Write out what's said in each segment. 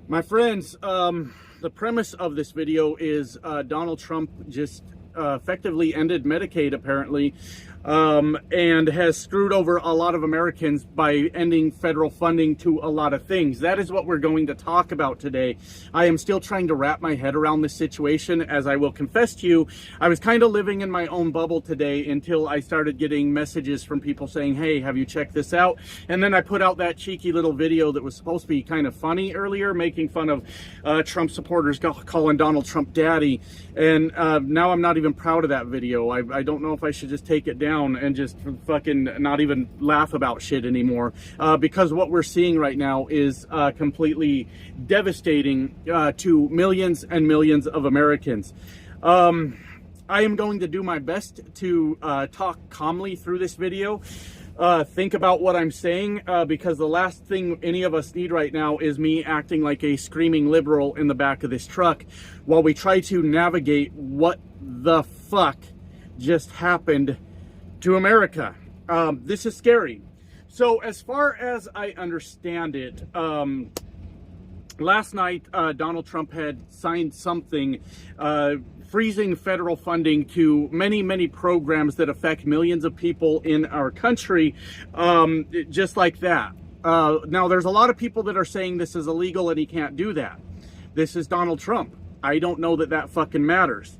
My friends, the premise of this video is Donald Trump just effectively ended Medicaid, apparently, and has screwed over a lot of Americans by ending federal funding to a lot of things. That is what we're going to talk about today. I am still trying to wrap my head around this situation. As I will confess to you, I was kind of living in my own bubble today until I started getting messages from people saying, hey, have you checked this out? And then I put out that cheeky little video that was supposed to be kind of funny earlier, making fun of Trump supporters calling Donald Trump daddy. And now I'm not even proud of that video. I don't know if I should just take it down and just fucking not even laugh about shit anymore, because what we're seeing right now is completely devastating to millions and millions of Americans. I am going to do my best to talk calmly through this video. Think about what I'm saying, because the last thing any of us need right now is me acting like a screaming liberal in the back of this truck while we try to navigate what the fuck just happened to America. This is scary. So as far as I understand it, last night Donald Trump had signed something freezing federal funding to many programs that affect millions of people in our country, just like that. Now, there's a lot of people that are saying this is illegal and he can't do that. This is Donald Trump. I don't know that that fucking matters.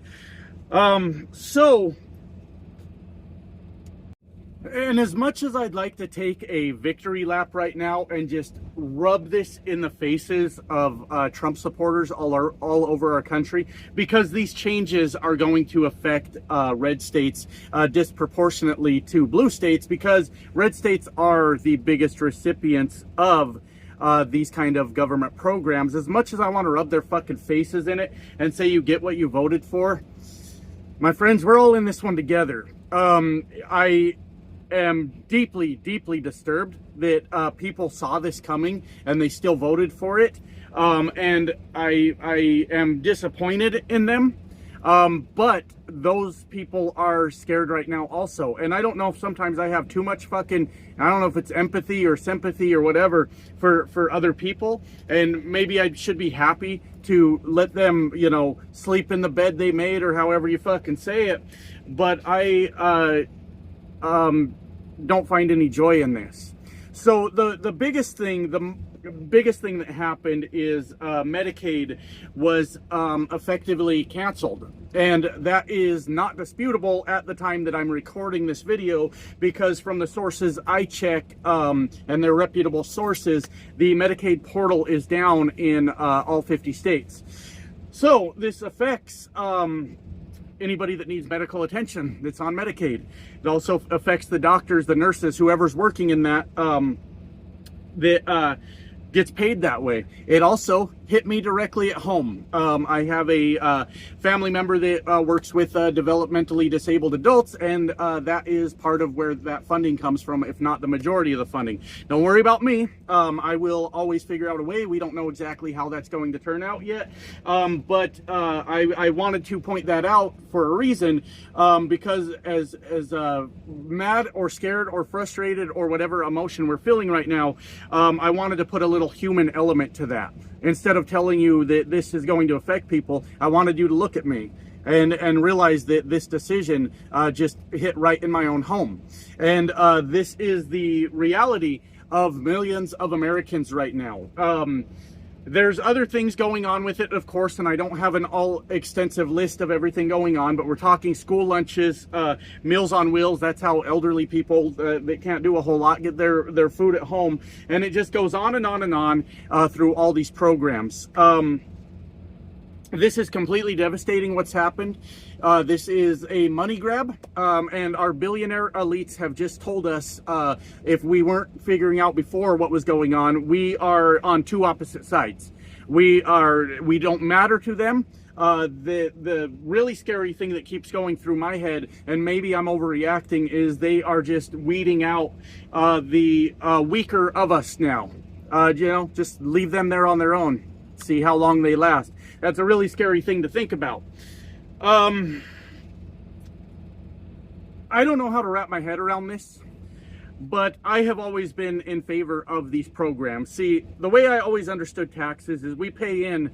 And as much as I'd like to take a victory lap right now and just rub this in the faces of Trump supporters all over our country, because these changes are going to affect red states disproportionately to blue states, because red states are the biggest recipients of these kind of government programs. As much as I want to rub their fucking faces in it and say you get what you voted for, my friends, we're all in this one together. I am deeply disturbed that people saw this coming and they still voted for it, and I am disappointed in them, but those people are scared right now also. And I don't know if sometimes I have too much fucking, I don't know if it's empathy or sympathy or whatever for other people, and maybe I should be happy to let them, you know, sleep in the bed they made, or however you fucking say it, but I don't find any joy in this. So the biggest thing that happened is Medicaid was effectively canceled, and that is not disputable at the time that I'm recording this video, because from the sources I check, and they're reputable sources, the Medicaid portal is down in all 50 states. So this affects anybody that needs medical attention that's on Medicaid. It also affects the doctors, the nurses, whoever's working in that, that gets paid that way. It also hit me directly at home. I have a family member that works with developmentally disabled adults, and that is part of where that funding comes from, if not the majority of the funding. Don't worry about me. I will always figure out a way. We don't know exactly how that's going to turn out yet, but I wanted to point that out for a reason, because as mad or scared or frustrated or whatever emotion we're feeling right now, I wanted to put a little human element to that. Instead of telling you that this is going to affect people, I wanted you to look at me and realize that this decision just hit right in my own home. And this is the reality of millions of Americans right now. There's other things going on with it, of course, and I don't have an all-extensive list of everything going on, but we're talking school lunches, Meals on Wheels. That's how elderly people that can't do a whole lot get their food at home, and it just goes on and on and on through all these programs. This is completely devastating what's happened. This is a money grab, and our billionaire elites have just told us, if we weren't figuring out before what was going on, we are on two opposite sides. We don't matter to them. The really scary thing that keeps going through my head, and maybe I'm overreacting, is they are just weeding out the weaker of us now. You know, just leave them there on their own. See how long they last. That's a really scary thing to think about. I don't know how to wrap my head around this. But I have always been in favor of these programs. See, the way I always understood taxes is we pay in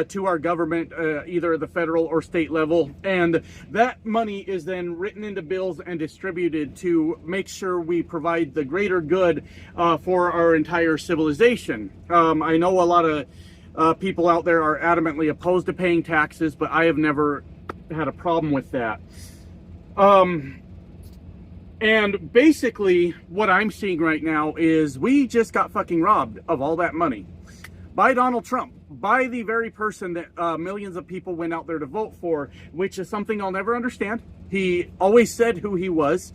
to our government, either at the federal or state level, and that money is then written into bills and distributed to make sure we provide the greater good for our entire civilization. I know a lot of people out there are adamantly opposed to paying taxes, but I have never had a problem with that. And basically, what I'm seeing right now is we just got fucking robbed of all that money by Donald Trump, by the very person that millions of people went out there to vote for, which is something I'll never understand. He always said who he was,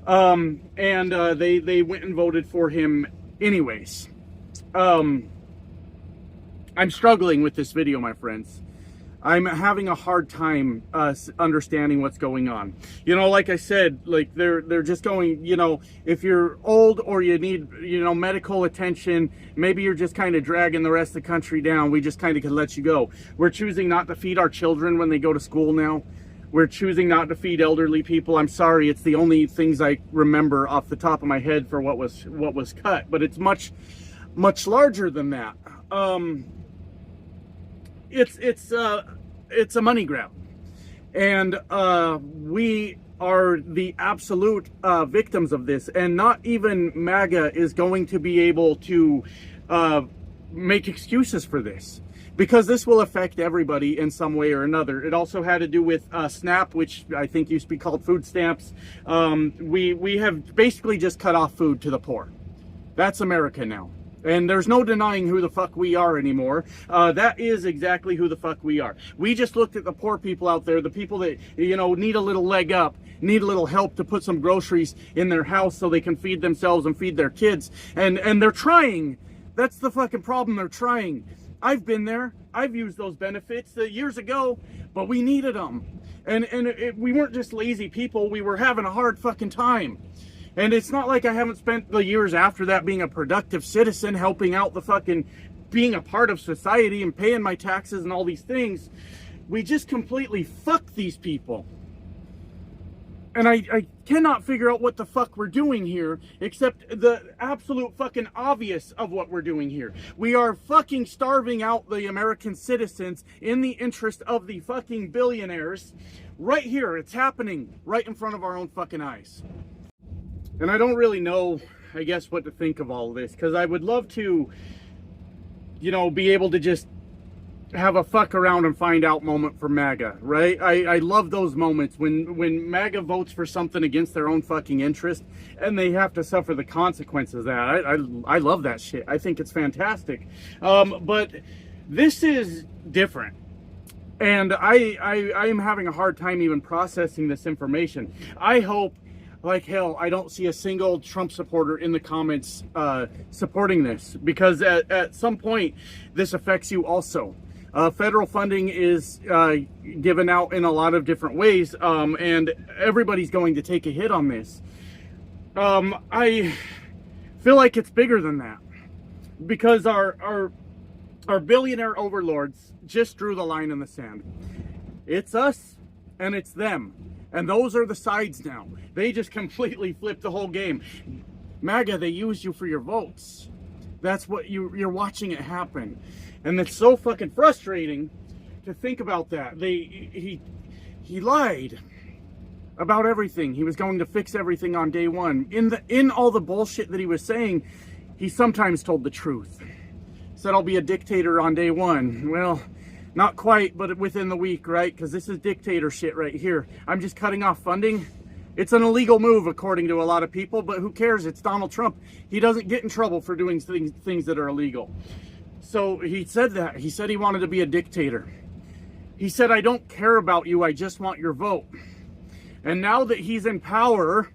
and they went and voted for him anyways. I'm struggling with this video, my friends. I'm having a hard time understanding what's going on. You know, like I said, like they're just going, you know, if you're old or you need, you know, medical attention, maybe you're just kind of dragging the rest of the country down. We just kind of can let you go. We're choosing not to feed our children when they go to school now. We're choosing not to feed elderly people. I'm sorry, it's the only things I remember off the top of my head for what was cut, but it's much larger than that. It's a money grab, and we are the absolute victims of this, and not even MAGA is going to be able to make excuses for this, because this will affect everybody in some way or another. It also had to do with SNAP, which I think used to be called food stamps. We have basically just cut off food to the poor. That's America now. And there's no denying who the fuck we are anymore. That is exactly who the fuck we are. We just looked at the poor people out there, the people that, you know, need a little leg up, need a little help to put some groceries in their house so they can feed themselves and feed their kids. And they're trying. That's the fucking problem. They're trying. I've been there. I've used those benefits years ago, but we needed them. And we weren't just lazy people. We were having a hard fucking time. And it's not like I haven't spent the years after that being a productive citizen, helping out the fucking, being a part of society and paying my taxes and all these things. We just completely fucked these people. And I cannot figure out what the fuck we're doing here, except the absolute fucking obvious of what we're doing here. We are fucking starving out the American citizens in the interest of the fucking billionaires. Right here, it's happening right in front of our own fucking eyes. And I don't really know, I guess, what to think of all of this, because I would love to, you know, be able to just have a fuck around and find out moment for MAGA, right? I love those moments when MAGA votes for something against their own fucking interest and they have to suffer the consequences of that. I love that shit. I think it's fantastic. But this is different. And I am having a hard time even processing this information. I hope like hell I don't see a single Trump supporter in the comments supporting this, because at some point this affects you also. Federal funding is given out in a lot of different ways, and everybody's going to take a hit on this. I feel like it's bigger than that, because our billionaire overlords just drew the line in the sand. It's us and it's them. And those are the sides now. They just completely flipped the whole game. MAGA, they used you for your votes. That's what you're watching it happen. And it's so fucking frustrating to think about that. He lied about everything. He was going to fix everything on day one. In all the bullshit that he was saying, he sometimes told the truth. Said, I'll be a dictator on day one. Well, not quite, but within the week, right? Because this is dictator shit right here. I'm just cutting off funding. It's an illegal move, according to a lot of people, but who cares? It's Donald Trump. He doesn't get in trouble for doing things that are illegal. So he said that. He said he wanted to be a dictator. He said, I don't care about you. I just want your vote. And now that he's in power,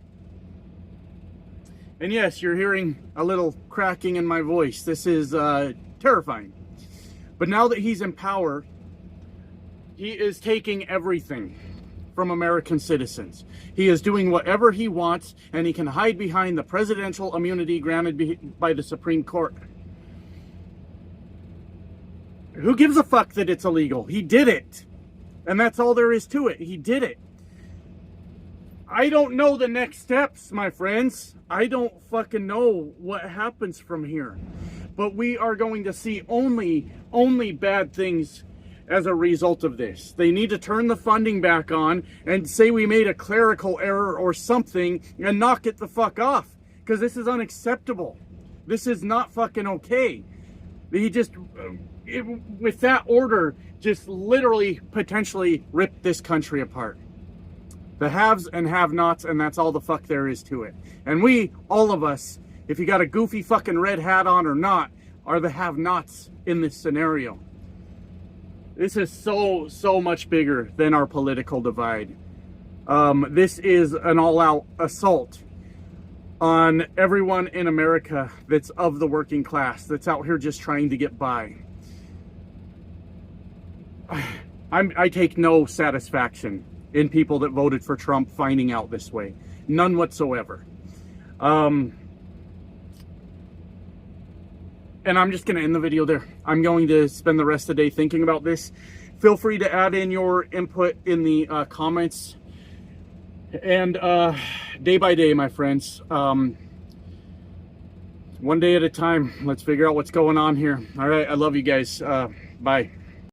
and yes, you're hearing a little cracking in my voice. This is terrifying. But now that he's in power, he is taking everything from American citizens. He is doing whatever he wants, and he can hide behind the presidential immunity granted by the Supreme Court. Who gives a fuck that it's illegal? He did it. And that's all there is to it. He did it. I don't know the next steps, my friends. I don't fucking know what happens from here. But we are going to see only bad things as a result of this. They need to turn the funding back on and say we made a clerical error or something and knock it the fuck off. Because this is unacceptable. This is not fucking okay. He just, with that order, just literally potentially ripped this country apart. The haves and have-nots, and that's all the fuck there is to it. And we, all of us, if you got a goofy fucking red hat on or not, are the have-nots in this scenario. This is so much bigger than our political divide. This is an all-out assault on everyone in America that's of the working class, that's out here just trying to get by. I take no satisfaction in people that voted for Trump finding out this way. None whatsoever. And I'm just going to end the video there. I'm going to spend the rest of the day thinking about this. Feel free to add in your input in the comments. And day by day, my friends. One day at a time. Let's figure out what's going on here. All right. I love you guys. Bye.